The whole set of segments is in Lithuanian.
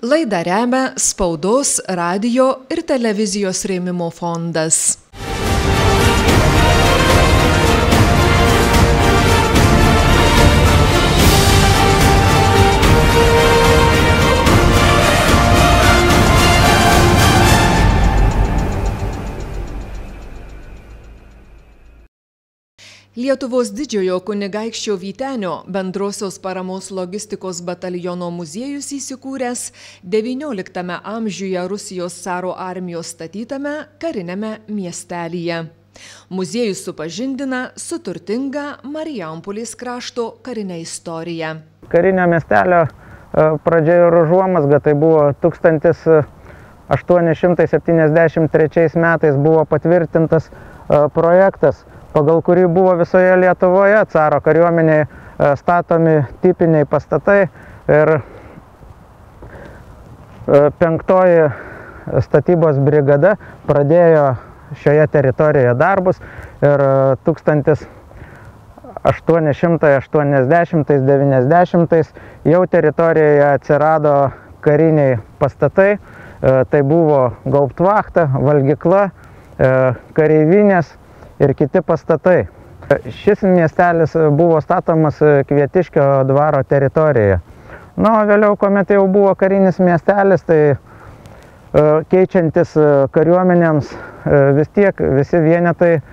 Laidą remia Spaudos, radijo ir televizijos rėmimo fondas. Lietuvos didžiojo kunigaikščio Vytenio bendrosios paramos logistikos bataliono muziejus įsikūręs XIX amžiuje Rusijos caro armijos statytame kariniame miestelyje. Muziejus supažindina su turtinga Marijampolės krašto karinė istorija. Karinio miestelio pradžia ir užuomazga, tai buvo 1873 metais buvo patvirtintas projektas, pagal kurį buvo visoje Lietuvoje caro kariuomeniai statomi tipiniai pastatai ir 5-oji statybos brigada pradėjo šioje teritorijoje darbus ir 1880-90 jau teritorijoje atsirado kariniai pastatai, tai buvo gauptvachta, valgykla, kareivinės ir kiti pastatai. Šis miestelis buvo statomas Kvietiškio dvaro teritorijoje. Na, o vėliau, kuomet jau buvo karinis miestelis, tai keičiantis kariuomenėms vis tiek visi vienetai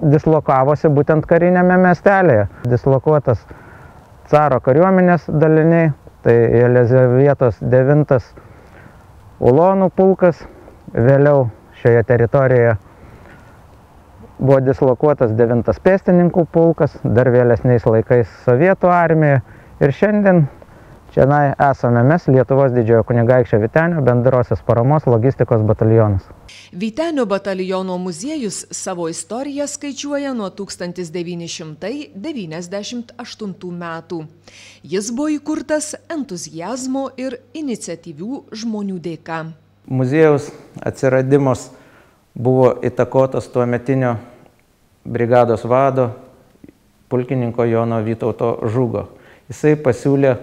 dislokavosi būtent karinėme miestelėje. Dislokuotas caro kariuomenės daliniai, tai Jelizavietos 9 ulonų pulkas, vėliau šioje teritorijoje buvo dislokuotas 9 pėstininkų pulkas, dar vėlesniais laikais Sovietų armija. Ir šiandien čianai esame mes, Lietuvos didžiojo kunigaikščio Vytenio bendrosios paramos logistikos batalionas. Vytenio bataliono muziejus savo istoriją skaičiuoja nuo 1998 metų. Jis buvo įkurtas entuziazmo ir iniciatyvių žmonių dėka. Muziejaus atsiradimas buvo įtakotas tuometinio brigados vado pulkininko Jono Vytauto Žugo. Jisai pasiūlė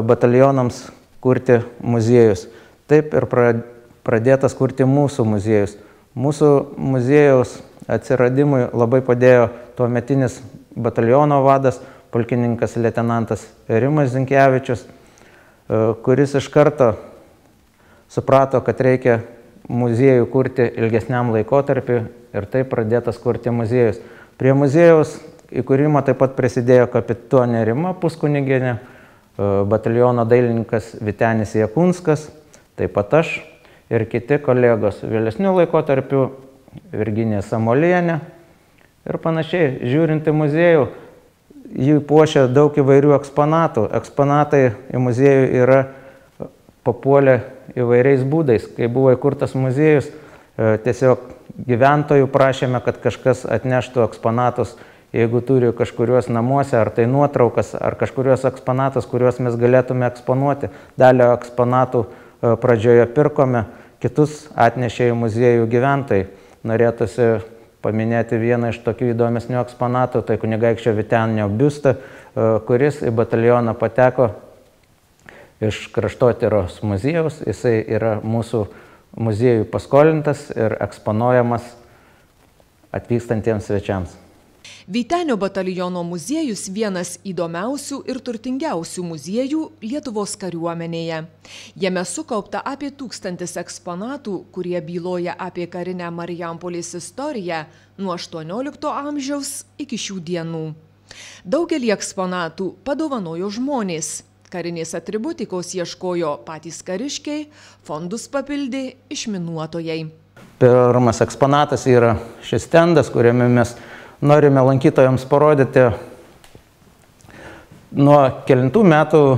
batalionams kurti muziejus. Taip ir pradėtas kurti mūsų muziejus. Mūsų muziejaus atsiradimui labai padėjo tuometinis bataliono vadas, pulkininkas leitenantas Rimas Zinkevičius, kuris iš karto suprato, kad reikia muziejų kurti ilgesniam laikotarpiu ir taip pradėtas kurti muziejus. Prie muziejaus įkūrimo taip pat prisidėjo kapitonė Rima Puskunigienė, bataliono dailininkas Vytenis Jakunskas, taip pat aš ir kiti kolegos. Vėlesnių laikotarpių Virginija Samolienė ir panašiai. Žiūrint į muziejų, jį puošia daug įvairių eksponatų. Eksponatai į muziejų yra papuolė įvairiais būdais. Kai buvo įkurtas muziejus, tiesiog gyventojų prašėme, kad kažkas atneštų eksponatus, jeigu turi kažkuriuos namuose, ar tai nuotraukas, ar kažkuriuos eksponatus, kuriuos mes galėtume eksponuoti. Dalį eksponatų pradžioje pirkome, kitus atnešė į muziejų gyventojai. Norėtųsi paminėti vieną iš tokių įdomesnių eksponatų, tai kunigaikščio Vytenio biustą, kuris į batalioną pateko iš Kraštotyros muziejaus. Jisai yra mūsų muziejų paskolintas ir eksponuojamas atvykstantiems svečiams. Vytenio bataliono muziejus vienas įdomiausių ir turtingiausių muziejų Lietuvos kariuomenėje. Jame sukaupta apie 1000 eksponatų, kurie byloja apie karinę Marijampolės istoriją nuo 18 amžiaus iki šių dienų. Daugelį eksponatų padovanojo žmonės. Karinės atributikos ieškojo patys kariškiai, fondus papildė išminuotojai. Pirmas eksponatas yra šis stendas, kuriame mes norime lankytojams parodyti nuo kelintų metų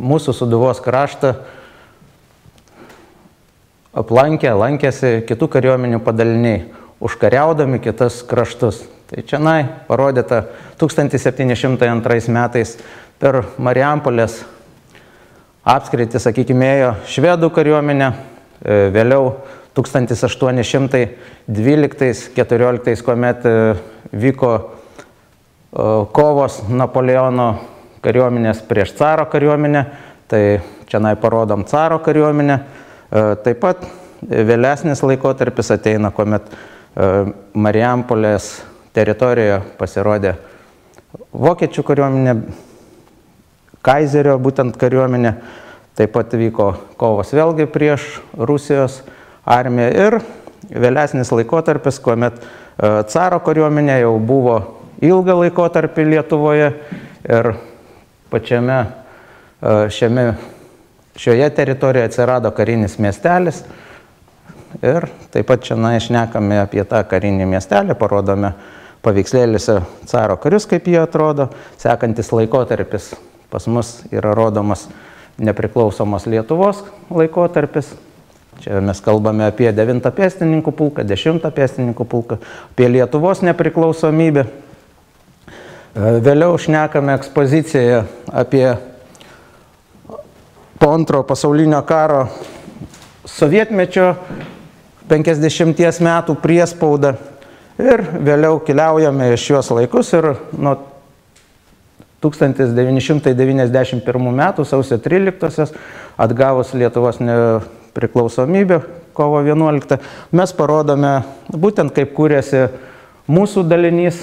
mūsų Sūduvos kraštą lankėsi kitų kariuomenių padaliniai, užkariaudami kitas kraštus. Tai čianai parodyta 1702 metais per Marijampolės apskritį, sakykime, ėjo švedų kariuomenė, vėliau 1812-14, kuomet vyko kovos Napoleono kariuomenės prieš caro kariuomenę, tai čia parodom caro kariuomenę. Taip pat vėlesnis laikotarpis ateina, kuomet Marijampolės teritorijoje pasirodė vokiečių kariuomenė, Kaizerio būtent kariuomenė. Taip pat vyko kovos vėlgi prieš Rusijos armiją ir vėlesnis laikotarpis, kuomet caro kariuomenė jau buvo ilgą laikotarpį Lietuvoje ir šioje teritorijoje atsirado karinis miestelis. Ir taip pat čia šnekame apie tą karinį miestelį, parodome paveikslėliuose caro karius, kaip jie atrodo. Sekantis laikotarpis pas mus yra rodomas nepriklausomos Lietuvos laikotarpis. Čia mes kalbame apie 9 pėstininkų pulką, 10 pėstininkų pulką, apie Lietuvos nepriklausomybę. Vėliau šnekame ekspozicijoje apie po Antrojo pasaulinio karo sovietmečio 50 metų priespaudą ir vėliau keliaujame iš šios laikus ir nuo 1991 metų sausio 13 atgavus Lietuvos nepriklausomybę kovo 11 mes parodome būtent kaip kūrėsi mūsų dalinys,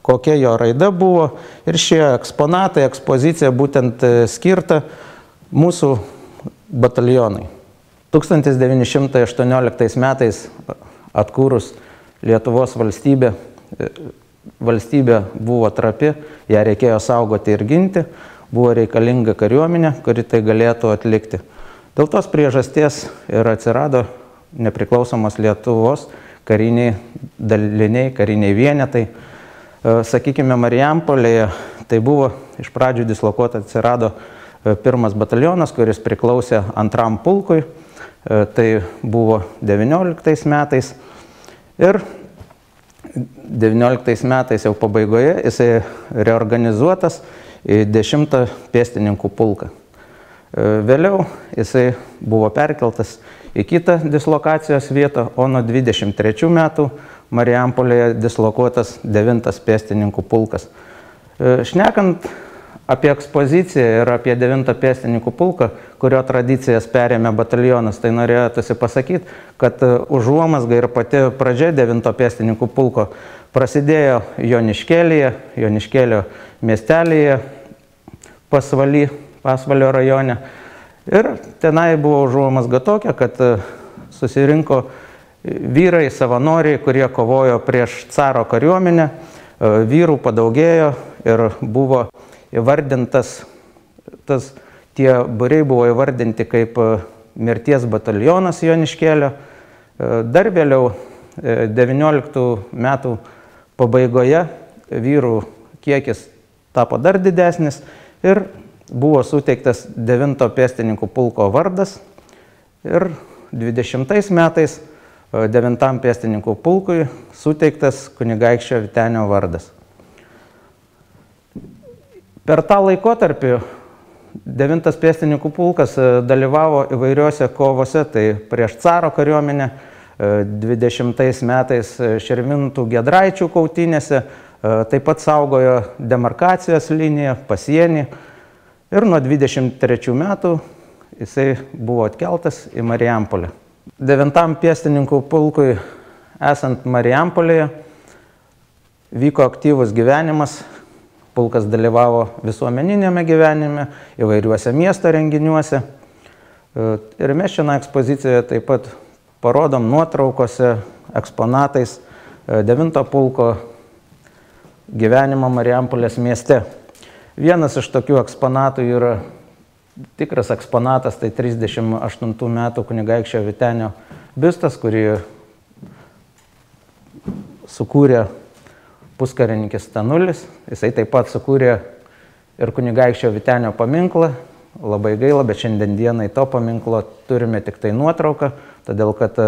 kokia jo raida buvo ir šie eksponatai, ekspozicija būtent skirta mūsų batalionai. 1918 metais atkūrus Lietuvos valstybė buvo trapi, ją reikėjo saugoti ir ginti, buvo reikalinga kariuomenė, kuri tai galėtų atlikti. Dėl tos priežasties ir atsirado nepriklausomos Lietuvos kariniai daliniai, kariniai vienetai. Sakykime, Marijampolėje tai buvo iš pradžių dislokuota, atsirado 1 batalionas, kuris priklausė 2 pulkui, tai buvo 19 metais ir 19 metais jau pabaigoje jisai reorganizuotas į 10 pėstininkų pulką. Vėliau jisai buvo perkeltas į kitą dislokacijos vietą, o nuo 23 metų Marijampolėje dislokuotas 9 pėstininkų pulkas. Šnekant apie ekspoziciją ir apie 9 pėstininkų pulką, kurio tradicijas perėmė batalionas, tai norėtųsi pasakyti, kad užuomazga ir pati pradžia 9 pėstininkų pulko prasidėjo Joniškėlio miestelyje, Pasvalio rajone. Ir tenai buvo užuomazga tokia, kad susirinko vyrai, savanoriai, kurie kovojo prieš caro kariuomenę, vyrų padaugėjo ir buvo įvardintas, tie būriai buvo įvardinti kaip mirties batalionas Joniškėlio. Dar vėliau, 19 metų pabaigoje, vyrų kiekis tapo dar didesnis ir buvo suteiktas 9 pėstininkų pulko vardas ir 20 metais 9 pėstininkų pulkui suteiktas kunigaikščio Vytenio vardas. Per tą laikotarpį 9 pėstininkų pulkas dalyvavo įvairiuose kovose, tai prieš caro kariuomenę, 20 metais Širvintų Giedraičių kautynėse, taip pat saugojo demarkacijos liniją, pasienį ir nuo 23 metų jisai buvo atkeltas į Marijampolę. 9 pėstininkų pulkui esant Marijampolėje vyko aktyvus gyvenimas. Pulkas dalyvavo visuomeninėme gyvenime, įvairiuose miesto renginiuose. Ir mes šiandien ekspozicijoje taip pat parodom nuotraukose, eksponatais 9 pulko gyvenimo Marijampolės mieste. Vienas iš tokių eksponatų yra tikras eksponatas, tai 38 metų kunigaikščio Vytenio biustas, kurį sukūrė puskarininkis Stanulis. Jisai taip pat sukūrė ir kunigaikščio Vytenio paminklą. Labai gaila, bet šiandien dienai to paminklo turime tik tai nuotrauką, todėl kad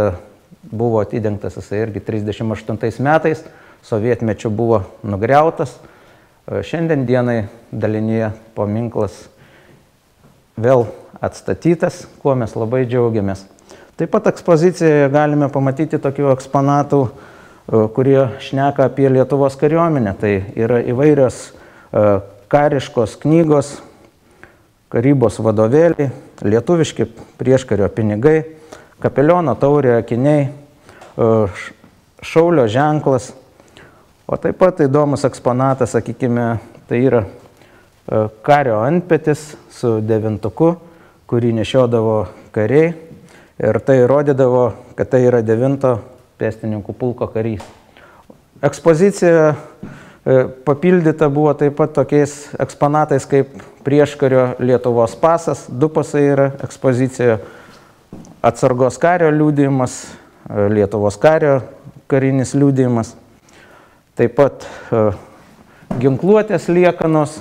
buvo atidengtas jisai irgi 38 metais, sovietmečiu buvo nugriautas. Šiandien dienai dalinyje paminklas vėl atstatytas, kuo mes labai džiaugiamės. Taip pat ekspozicijoje galime pamatyti tokių eksponatų, kurie šneka apie Lietuvos kariuomenę. Tai yra įvairios kariškos knygos, karybos vadovėliai, lietuviški prieškario pinigai, kapeliono taurė akiniai, šaulio ženklas, o taip pat įdomus eksponatas, sakykime, tai yra kario antpetis su devintuku, kurį nešiodavo kariai ir tai rodydavo, kad tai yra 9 pėstininkų pulko karys. Ekspozicija papildyta buvo taip pat tokiais eksponatais kaip prieškario Lietuvos pasas, 2 pasai yra ekspozicijoje, atsargos kario liudijimas, Lietuvos kario karinis liudijimas, taip pat ginkluotės liekanos,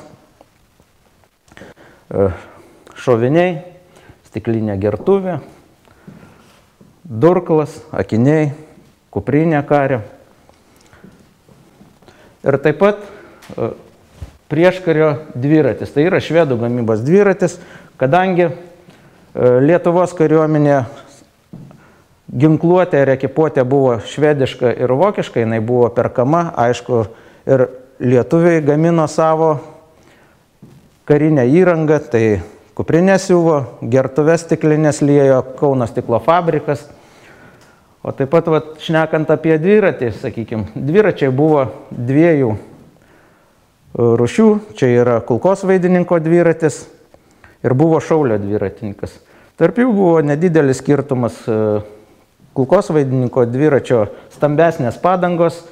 šoviniai, stiklinė gertuvė, durklas, akiniai, kuprinė kario. Ir taip pat prieškario dviratis. Tai yra švedų gamybos dviratis, kadangi Lietuvos kariuomenė ginkluotė ir ekipuotė buvo švediška ir vokiška, jinai buvo perkama, aišku, ir lietuviai gamino savo karinę įrangą, tai kuprinę siuvo, gertuves stiklinės liejo Kauno stiklo fabrikas. O taip pat, šnekant apie dviratį, sakykime, dviračiai buvo 2 rūšių, čia yra kulkosvaidininko dviratis ir buvo šaulio dviratininkas. Tarp jų buvo nedidelis skirtumas kulkosvaidininko dviračio stambesnės padangos,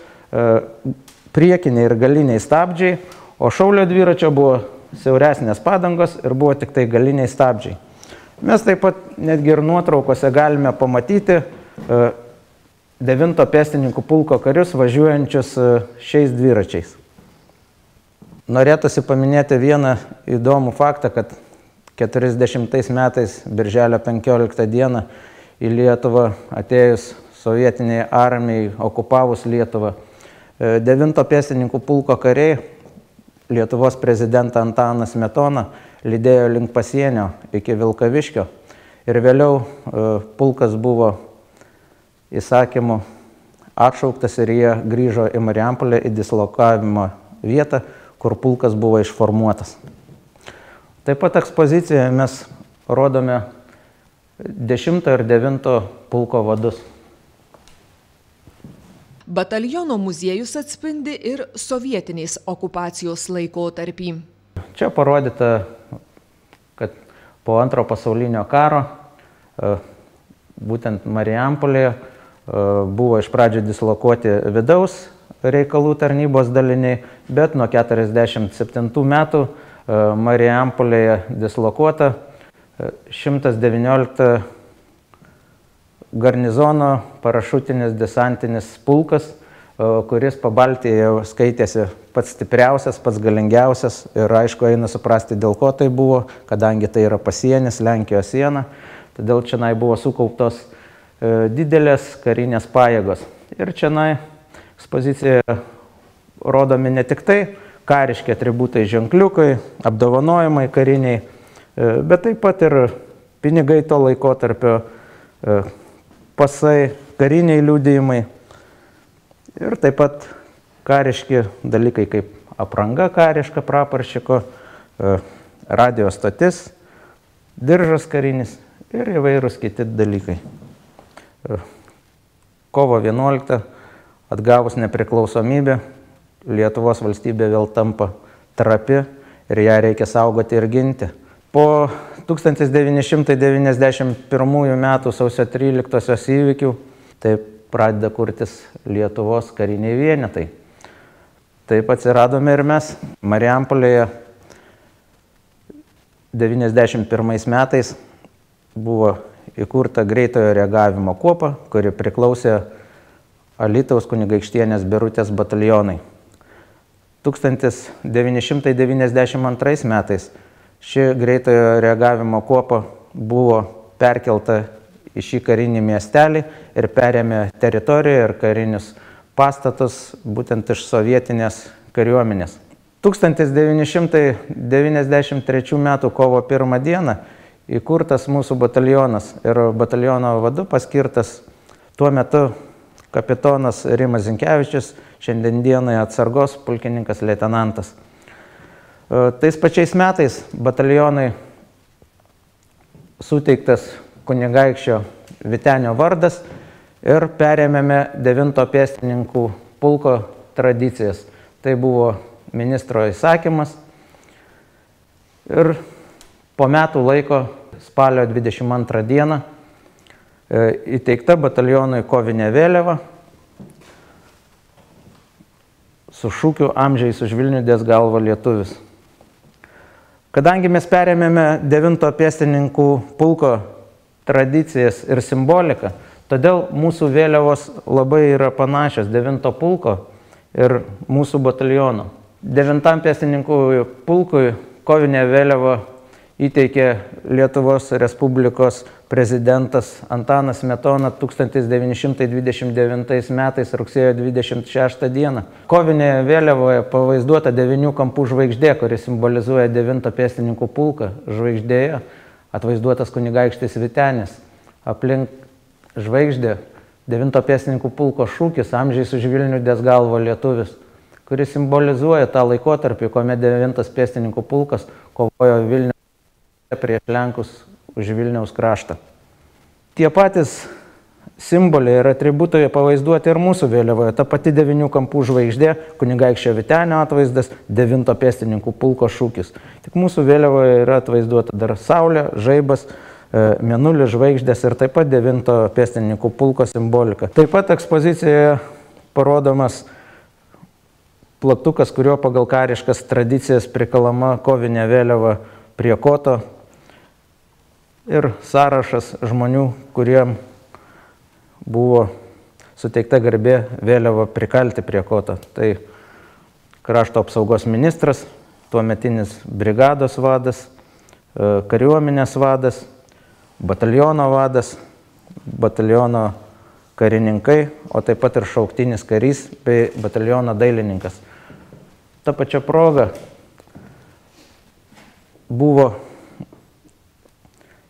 priekiniai ir galiniai stabdžiai, o šaulio dviračio buvo siauresnės padangos ir buvo tik tai galiniai stabdžiai. Mes taip pat netgi ir nuotraukose galime pamatyti 9 pėstininkų pulko karius važiuojančius šiais dviračiais. Norėtųsi paminėti vieną įdomų faktą, kad 40 metais, birželio 15 dieną, į Lietuvą atėjus sovietiniai armijai, okupavus Lietuvą, 9 pėstininkų pulko kariai Lietuvos prezidentą Antaną Smetoną lydėjo link pasienio iki Vilkaviškio ir vėliau pulkas buvo įsakymų atšauktas ir jie grįžo į Marijampolę į dislokavimo vietą, kur pulkas buvo išformuotas. Taip pat ekspozicijoje mes rodome 10 ir 9 pulko vadus. Bataliono muziejus atspindi ir sovietiniais okupacijos laikotarpį. Čia parodyta, kad po Antro pasaulinio karo būtent Marijampolėje buvo iš pradžių dislokuoti vidaus reikalų tarnybos daliniai, bet nuo 1947 metų Marijampolėje dislokuota 119 garnizono parašutinis desantinis pulkas, kuris Pabaltyje jau skaitėsi pats stipriausias, pats galingiausias ir aišku eina suprasti, dėl ko tai buvo, kadangi tai yra pasienis, Lenkijos siena, todėl čionai buvo sukauptos didelės karinės pajėgos. Ir čionai ekspozicijoje rodomi ne tik tai kariški atributai, ženkliukai, apdovanojimai kariniai, bet taip pat ir pinigai to laikotarpio, pasai, kariniai liudijimai ir taip pat kariški dalykai kaip apranga kariška praporščiko, radio stotis, diržas karinis ir įvairūs kiti dalykai. Kovo 11 atgavus nepriklausomybę, Lietuvos valstybė vėl tampa trapi ir ją reikia saugoti ir ginti. Po 1991 metų sausio 13 įvykių taip pradeda kurtis Lietuvos kariniai vienetai. Taip atsiradome ir mes. Marijampolėje 91 metais buvo įkurta greitojo reagavimo kuopa, kuri priklausė Alytaus kunigaikštienės Birutės batalionai. 1992 metais ši greitojo reagavimo kuopa buvo perkelta į šį karinį miestelį ir perėmė teritoriją ir karinius pastatus būtent iš sovietinės kariuomenės. 1993 m. kovo 1 dieną įkurtas mūsų batalionas ir bataliono vadu paskirtas tuo metu kapitonas Rimas Zinkevičius, šiandien dienai atsargos pulkininkas leitenantas. Tais pačiais metais batalionai suteiktas kunigaikščio Vytenio vardas ir perėmėme 9 pėstininkų pulko tradicijas. Tai buvo ministro įsakymas ir po metų laiko spalio 22 dieną įteikta batalionui kovinė vėliava su šūkiu Amžiais už Vilnių dės galva lietuvis. Kadangi mes perėmėme 9 pėstininkų pulko tradicijas ir simboliką, todėl mūsų vėliavos labai yra panašios 9 pulko ir mūsų bataliono. 9 pėstininkų pulkui kovinę vėliavą įteikė Lietuvos Respublikos prezidentas Antanas Smetona 1929 metais rugsėjo 26 dieną. Kovinėje vėliavoje pavaizduota 9 kampų žvaigždė, kuri simbolizuoja 9 pėstininkų pulką. Žvaigždėje atvaizduotas kunigaikštis Vytenis. Aplink žvaigždę 9 pėstininkų pulko šūkis Amžiais už Vilnių dės galva lietuvis, kuris simbolizuoja tą laikotarpį, kuomet 9 pėstininkų pulkas kovojo Vilniuje prieš Lenkus už Vilniaus kraštą. Tie patys simboliai ir atributai pavaizduoti ir mūsų vėliavoje. Ta pati 9 kampų žvaigždė, kunigaikščio Vytenio atvaizdas, 9 pėstininkų pulko šūkis. Tik mūsų vėliavoje yra atvaizduota dar saulė, žaibas, mėnulis, žvaigždės ir taip pat 9 pėstininkų pulko simbolika. Taip pat ekspozicijoje parodomas plaktukas, kurio pagal kariškas tradicijas prikalama kovinė vėliava prie koto ir sąrašas žmonių, kuriem buvo suteikta garbė vėliavą prikalti prie koto. Tai krašto apsaugos ministras, tuometinis brigados vadas, kariuomenės vadas, bataliono vadas, bataliono karininkai, o taip pat ir šauktinis karys bei bataliono dailininkas. Ta pačia proga buvo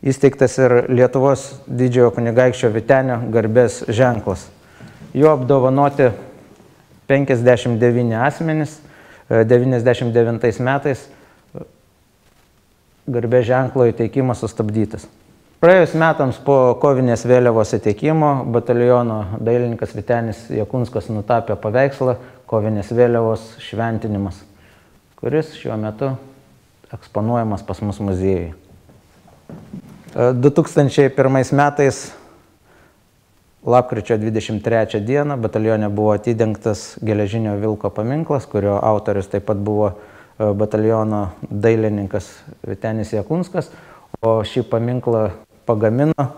įsteigtas ir Lietuvos didžiojo kunigaikščio Vytenio garbės ženklas. Jo apdovanoti 59 asmenys, 99 metais garbės ženklo įteikimas sustabdytas. Praėjus metams po kovinės vėliavos įteikimo bataliono dailininkas Vytenis Jakunskas nutapė paveikslą kovinės vėliavos šventinimas, kuris šiuo metu eksponuojamas pas mus muziejuje. 2001 metais lapkričio 23 dieną batalione buvo atidengtas geležinio vilko paminklas, kurio autorius taip pat buvo bataliono dailininkas Vytenis Jakunskas, o šį paminklą pagamino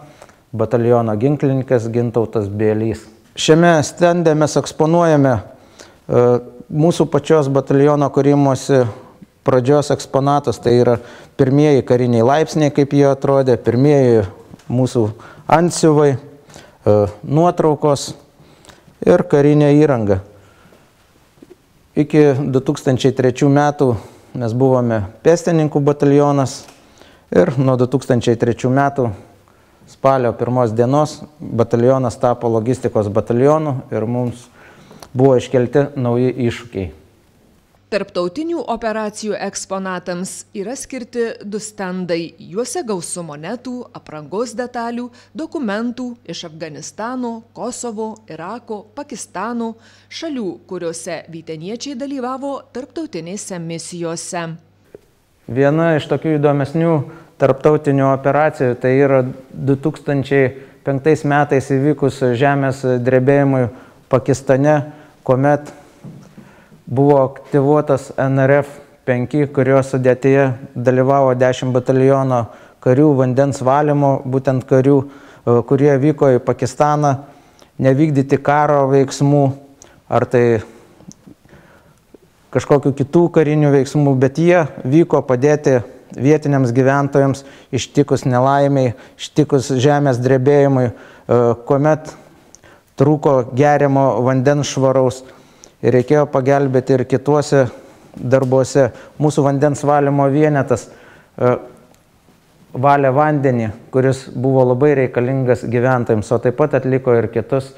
bataliono ginklininkas Gintautas Bielys. Šiame stende mes eksponuojame mūsų pačios bataliono kūrimosi pradžios eksponatus, tai yra pirmieji kariniai laipsniai, kaip jie atrodė, pirmieji mūsų antsiuvai, nuotraukos ir karinė įranga. Iki 2003 metų mes buvome pėstininkų batalionas ir nuo 2003 metų spalio 1 dienos batalionas tapo logistikos batalionu ir mums buvo iškelti nauji iššūkiai. Tarptautinių operacijų eksponatams yra skirti 2 stendai. Juose gausu monetų, aprangos detalių, dokumentų iš Afganistano, Kosovo, Irako, Pakistano, šalių, kuriuose vyteniečiai dalyvavo tarptautinėse misijose. Viena iš tokių įdomesnių tarptautinių operacijų tai yra 2005 metais įvykus žemės drebėjimui Pakistane, kuomet buvo aktyvuotas NRF 5, kurio sudėtyje dalyvavo 10 bataliono karių vandens valymo, būtent karių, kurie vyko į Pakistaną, nevykdyti karo veiksmų, ar tai kažkokių kitų karinių veiksmų, bet jie vyko padėti vietiniams gyventojams ištikus nelaimiai, ištikus žemės drebėjimui, kuomet trūko geriamo vandens švaraus. Ir reikėjo pagelbėti ir kituose darbuose. Mūsų vandens valymo vienetas valė vandenį, kuris buvo labai reikalingas gyventojams, o taip pat atliko ir kitus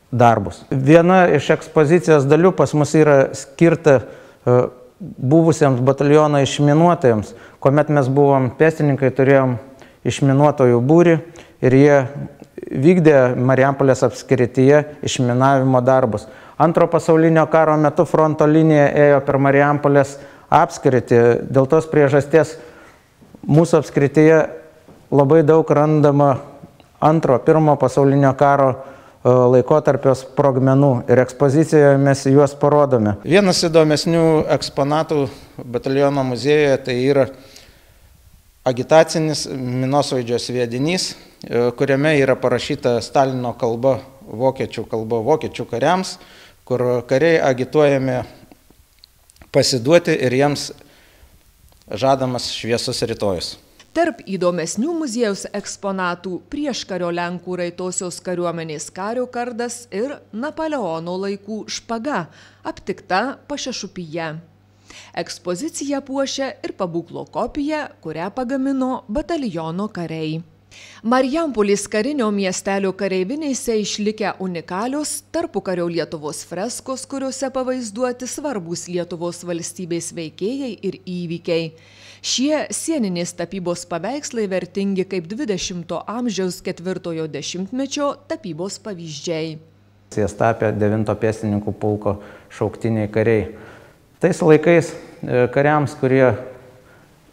darbus. Viena iš ekspozicijos dalių pas mus yra skirta buvusiems bataliono išminuotojams. Kuomet mes buvom pėstininkai, turėjom išminuotojų būrį ir jie vykdė Marijampolės apskrityje išminavimo darbus. Antro pasaulinio karo metu fronto linija ėjo per Marijampolės apskritį. Dėl tos priežasties mūsų apskrityje labai daug randama pirmo pasaulinio karo laikotarpio sprogmenų ir ekspozicijoje mes juos parodome. Vienas įdomesnių eksponatų bataliono muziejuje tai yra agitacinis minosvaidžio sviedinys, kuriame yra parašyta Stalino kalba vokiečių kariams, kur kariai agituojami pasiduoti ir jiems žadamas šviesus rytojus. Tarp įdomesnių muziejaus eksponatų prieškario Lenkų raitosios kariuomenės kario kardas ir Napoleono laikų špaga, aptikta Pašešupyje. Ekspoziciją puošia ir pabūklo kopija, kurią pagamino bataliono kariai. Marijampolės karinio miestelio kareivinėse išlikę unikalios tarpukario Lietuvos freskos, kuriuose pavaizduoti svarbūs Lietuvos valstybės veikėjai ir įvykiai. Šie sieninės tapybos paveikslai vertingi kaip 20 amžiaus 4-ojo dešimtmečio tapybos pavyzdžiai. Jas tapė 9 pėstininkų pulko šauktiniai kariai. Tais laikais kariams, kurie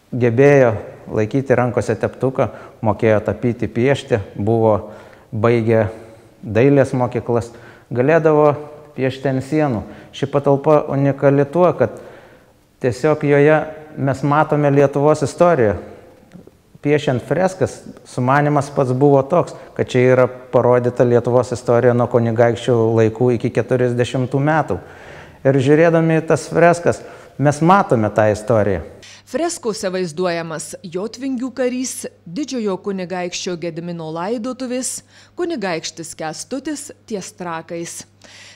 gebėjo laikyti rankose teptuką, mokėjo tapyti, piešti, buvo baigę dailės mokyklas, galėdavo piešti ant sienų. Ši patalpa unikali tuo, kad tiesiog joje mes matome Lietuvos istoriją. Piešiant freskas, sumanymas pats buvo toks, kad čia yra parodyta Lietuvos istorija nuo kunigaikščių laikų iki 40 metų. Ir žiūrėdami tas freskas, mes matome tą istoriją. Freskose vaizduojamas jotvingių karys, didžiojo kunigaikščio Gedimino laidotuvės, kunigaikštis Kęstutis ties Trakais.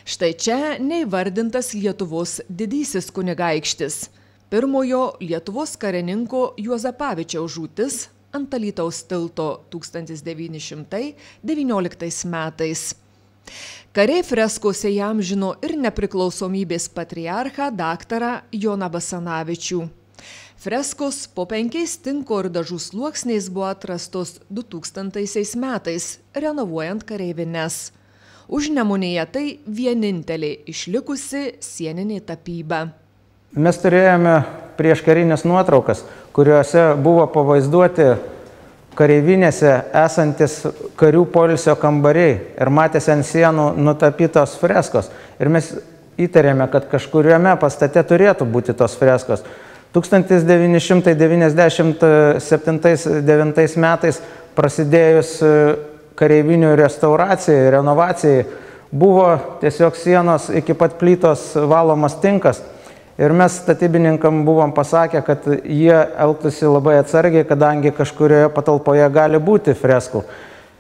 Štai čia neįvardintas Lietuvos didysis kunigaikštis. Pirmojo Lietuvos karininko Juozapavičiaus žūtis ant Alytaus tilto 1919 metais. Kariai freskose įamžino ir nepriklausomybės patriarchą daktarą Joną Basanavičių. Freskos po 5 tinko ir dažų sluoksniais buvo atrastos 2000 metais, renovuojant kareivines. Užnemunėje tai vienintelė išlikusi sieninė tapyba. Mes turėjome prieškarinės nuotraukas, kuriuose buvo pavaizduoti kareivinėse esantis karių poilsio kambariai ir matėsi ant sienų nutapytos freskos. Ir mes įtarėme, kad kažkuriame pastate turėtų būti tos freskos. 1997-2009 metais prasidėjus kareivinių restauracijai, renovacijai, buvo tiesiog sienos iki pat plytos valomas tinkas. Ir mes statybininkam buvom pasakę, kad jie elgtųsi labai atsargiai, kadangi kažkurioje patalpoje gali būti freskų.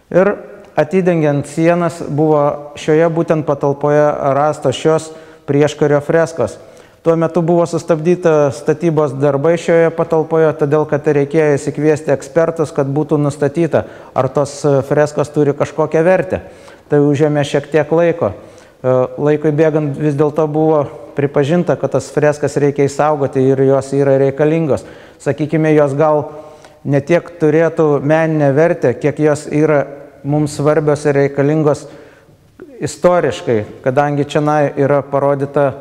Ir atidengiant sienas buvo šioje būtent patalpoje rastos šios prieškario freskos. Tuo metu buvo sustabdyta statybos darbai šioje patalpoje, todėl kad reikėjo įsikviesti ekspertus, kad būtų nustatyta, ar tos freskos turi kažkokią vertę. Tai užėmė šiek tiek laiko. Laikui bėgant vis dėlto buvo pripažinta, kad tas freskas reikia išsaugoti ir jos yra reikalingos. Sakykime, jos gal ne tiek turėtų meninę vertę, kiek jos yra mums svarbios ir reikalingos istoriškai, kadangi čia yra parodyta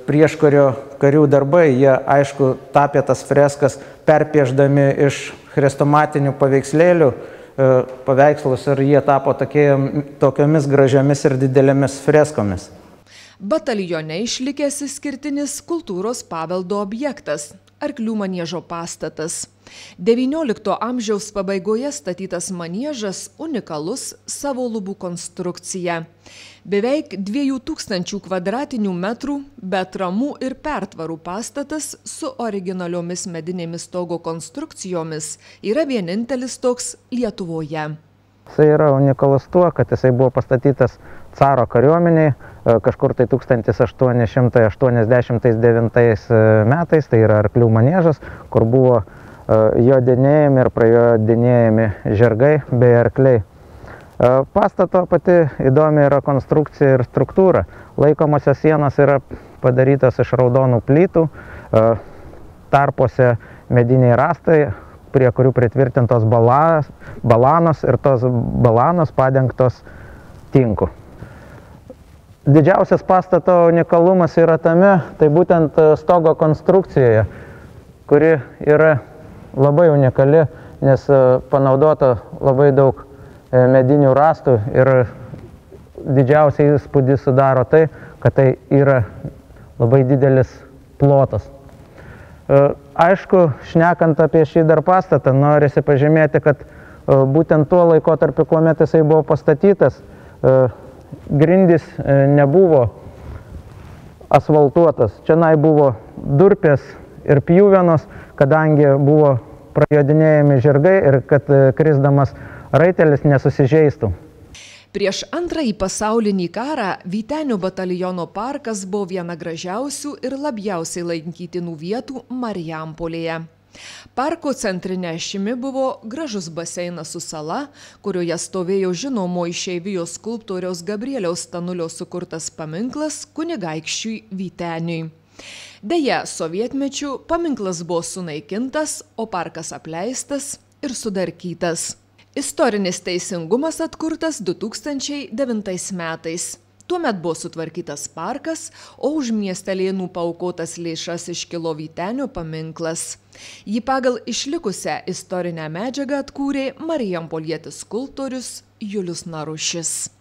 prieškario karių darbai. Jie, aišku, tapė tas freskas perpieždami iš chrestomatinių paveikslėlių paveikslus ir jie tapo tokiomis gražiomis ir didelėmis freskomis. Batalione išlikęs išskirtinis kultūros paveldo objektas – arklių maniežo pastatas. XIX amžiaus pabaigoje statytas maniežas unikalus savo lubų konstrukcija. Beveik 2000 kvadratinių metrų, be atramų ir pertvarų pastatas su originaliomis medinėmis stogo konstrukcijomis yra vienintelis toks Lietuvoje. Jisai yra unikalus tuo, kad jisai buvo pastatytas caro kariuomeniai kažkur tai 1889 metais, tai yra arklių maniežas, kur buvo jodinėjami ir prajodinėjami žirgai bei arkliai. Pastato pati įdomi yra konstrukcija ir struktūra. Laikomosios sienos yra padarytos iš raudonų plytų, tarpuose mediniai rąstai, prie kurių pritvirtintos balanos ir tos balanos padengtos tinku. Didžiausias pastato unikalumas yra tame, tai būtent stogo konstrukcijoje, kuri yra labai unikali, nes panaudota labai daug medinių rąstų ir didžiausią įspūdį sudaro tai, kad tai yra labai didelis plotas. Aišku, šnekant apie šį dar pastatą, norisi pažymėti, kad būtent tuo laikotarpiu, kuomet jisai buvo pastatytas, grindys nebuvo asfaltuotas. Čianai buvo durpės ir pjuvenos, kadangi buvo prajodinėjami žirgai ir kad krisdamas raitelis nesusižeistų. Prieš Antrąjį pasaulinį karą Vytenio bataliono parkas buvo viena gražiausių ir labiausiai lankytinų vietų Marijampolėje. Parko centrinė ašimi buvo gražus baseinas su sala, kurioje stovėjo žinomo išeivijos skulptoriaus Gabrieliaus Stanulio sukurtas paminklas kunigaikščiui Vyteniui. Deja, sovietmečiu paminklas buvo sunaikintas, o parkas apleistas ir sudarkytas. Istorinis teisingumas atkurtas 2009 metais. Tuomet buvo sutvarkytas parkas, o už miestelėnų paaukotas lėšas iškilo Vytenio paminklas. Jį pagal išlikusią istorinę medžiagą atkūrė marijampolietis skulptorius Julius Narušis.